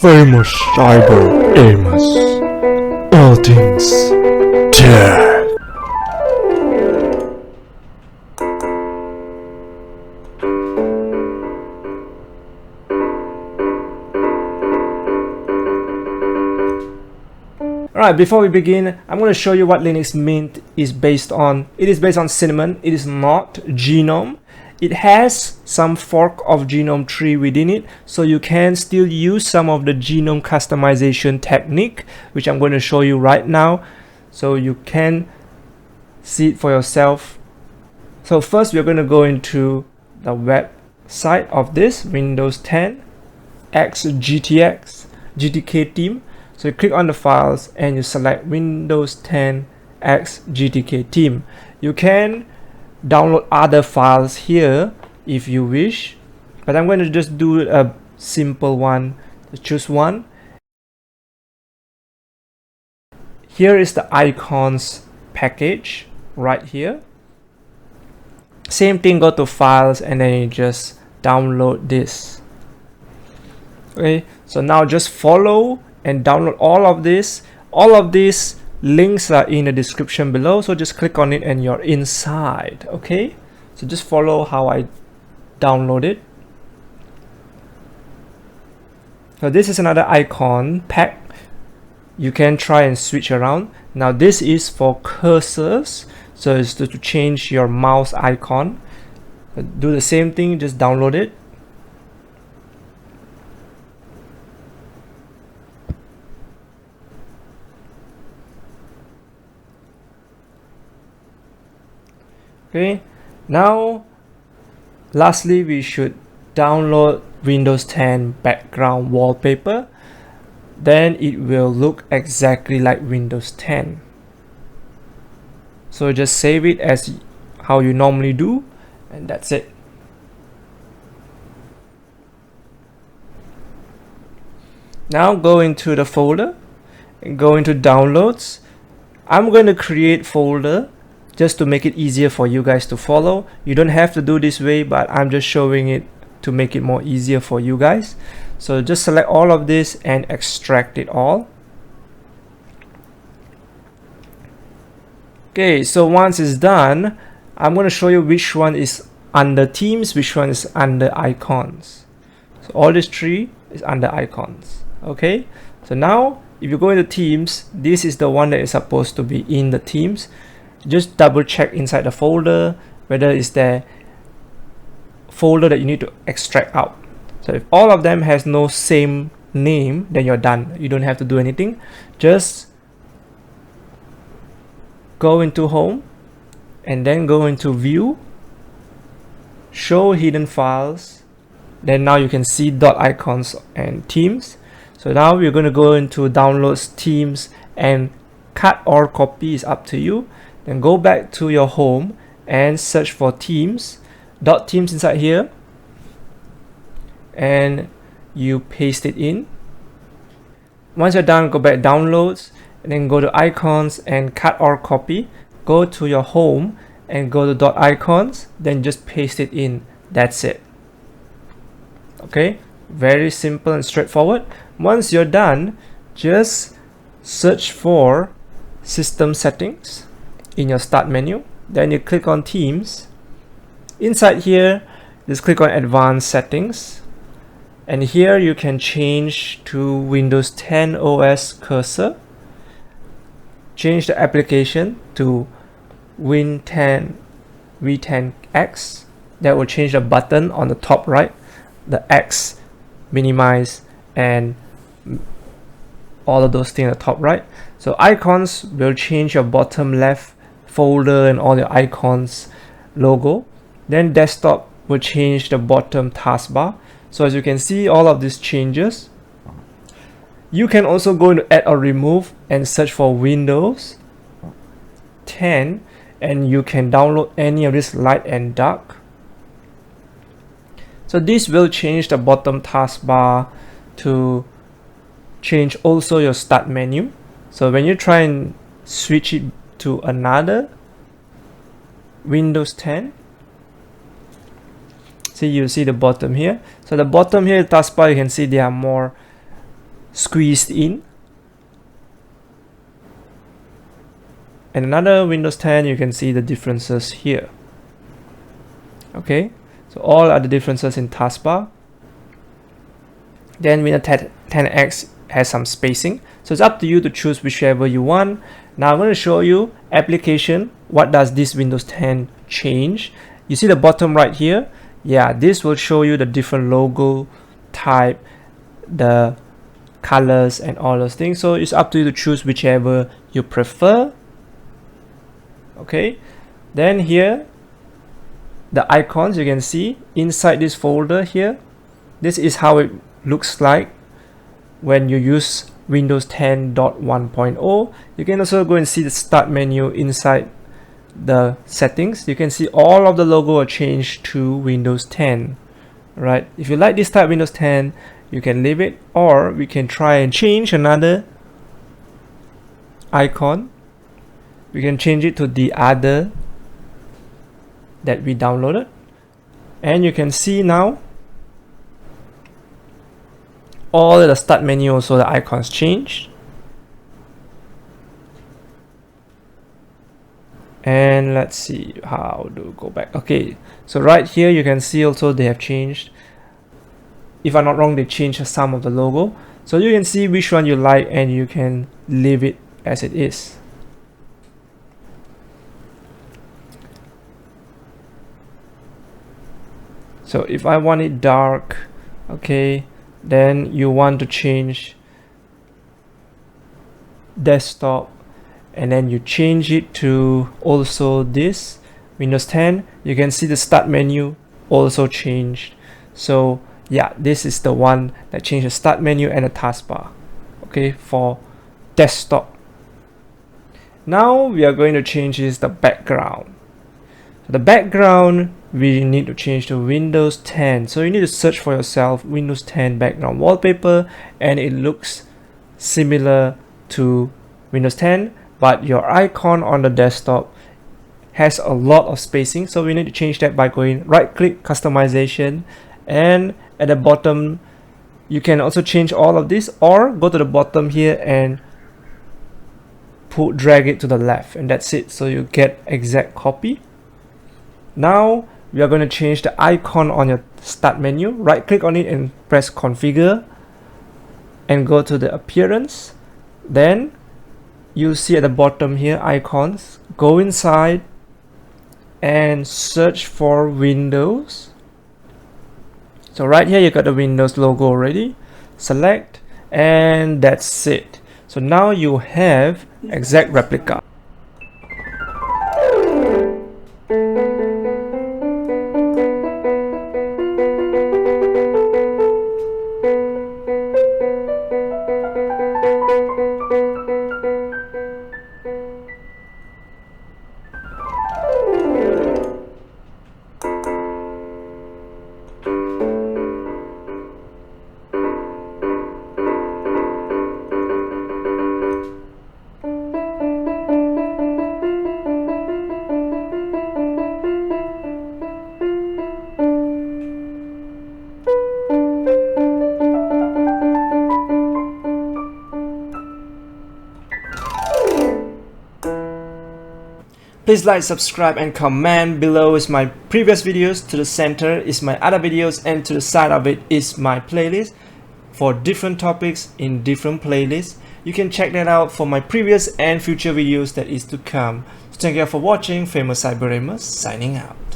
famous cyber Amos. All things dead. Alright, before we begin, I'm going to show you what Linux Mint is based on. It is based on Cinnamon. It is not Gnome. It has some fork of Gnome 3 within it, so you can still use some of the Gnome customization technique, which I'm going to show you right now, so you can see it for yourself. So first, we're going to go into the website of this Windows 10 X GTK theme. So you click on the files and you select Windows 10 X GTK theme. You can download other files here if you wish, but I'm going to just do a simple one. Choose one. Here is the icons package right here. Same thing, go to files and then you just download this. Okay, so now just follow and download all of this. All of these links are in the description below, so just click on it and you're inside. Okay, so just follow how I download it. So this is another icon pack. You can try and switch around. Now this is for cursors, so it's to change your mouse icon. Do the same thing, just download it. Okay, now lastly we should download Windows 10 background wallpaper. Then it will look exactly like Windows 10. So just save it as how you normally do, and that's it. Now go into the folder and go into downloads. I'm going to create folder just to make it easier for you guys to follow. You don't have to do this way, but I'm just showing it to make it more easier for you guys. So just select all of this and extract it all. Okay, so once it's done, I'm going to show you which one is under themes, which one is under icons. So all these three is under icons. Okay, so now if you go into themes, this is the one that is supposed to be in the themes. Just double check inside the folder whether it's the folder that you need to extract out. So if all of them has no same name, then you're done. You don't have to do anything. Just go into home and then go into view, show hidden files. Then now you can see .icons and themes. So now we're going to go into downloads, themes, and cut or copy is up to you. Then go back to your home and search for themes, .themes inside here, and you paste it in. Once you're done, go back downloads and then go to icons and cut or copy. Go to your home and go to .icons, then just paste it in. That's it. Okay, very simple and straightforward. Once you're done, just search for system settings in your start menu. Then you click on themes. Inside here, just click on advanced settings, and here you can change to Windows 10 OS cursor. Change the application to Win10 V10X. That will change the button on the top right, the X, minimize, and all of those things at the top right. So icons will change your bottom left folder and all your icons logo. Then desktop will change the bottom taskbar. So as you can see, all of these changes. You can also go into add or remove and search for Windows 10, and you can download any of this light and dark. So this will change the bottom taskbar to change also your start menu. So when you try and switch it to another Windows 10, see, you see the bottom here. So the bottom here, taskbar, you can see there are more squeezed in. And another Windows 10, you can see the differences here. Okay, so all are the differences in taskbar. Then Windows 10X has some spacing, so it's up to you to choose whichever you want. Now I'm going to show you application. What does this Windows 10 change? You see the bottom right here? Yeah, this will show you the different logo type, the colors and all those things. So it's up to you to choose whichever you prefer. Okay, then here the icons, you can see inside this folder here, this is how it looks like when you use Windows 10.1.0. You can also go and see the start menu inside the settings. You can see all of the logo are changed to Windows 10. Right, if you like this type Windows 10, you can leave it, or we can try and change another icon. We can change it to the other that we downloaded, and you can see now all the start menu, also the icons changed. And let's see how to go back. Okay, so right here you can see also they have changed. If I'm not wrong, they changed some of the logo, so you can see which one you like and you can leave it as it is. So if I want it dark, okay, then you want to change desktop, and then you change it to also this Windows 10. You can see the start menu also changed. So yeah, this is the one that changed the start menu and the taskbar, okay, for desktop. Now we are going to change the background. The background we need to change to Windows 10. So you need to search for yourself Windows 10 background wallpaper, and it looks similar to Windows 10, but your icon on the desktop has a lot of spacing. So we need to change that by going right click, customization, and at the bottom you can also change all of this, or go to the bottom here and drag it to the left, and that's it. So you get exact copy. Now we are going to change the icon on your start menu. Right click on it and press configure and go to the appearance. Then you see at the bottom here icons. Go inside and search for Windows. So right here you got the Windows logo already. Select, and that's it. So now you have exact replica. Please like, subscribe and comment. Below is my previous videos, to the center is my other videos, and to the side of it is my playlist for different topics in different playlists. You can check that out for my previous and future videos that is to come. So thank you for watching. Famous Cyber Gamer signing out.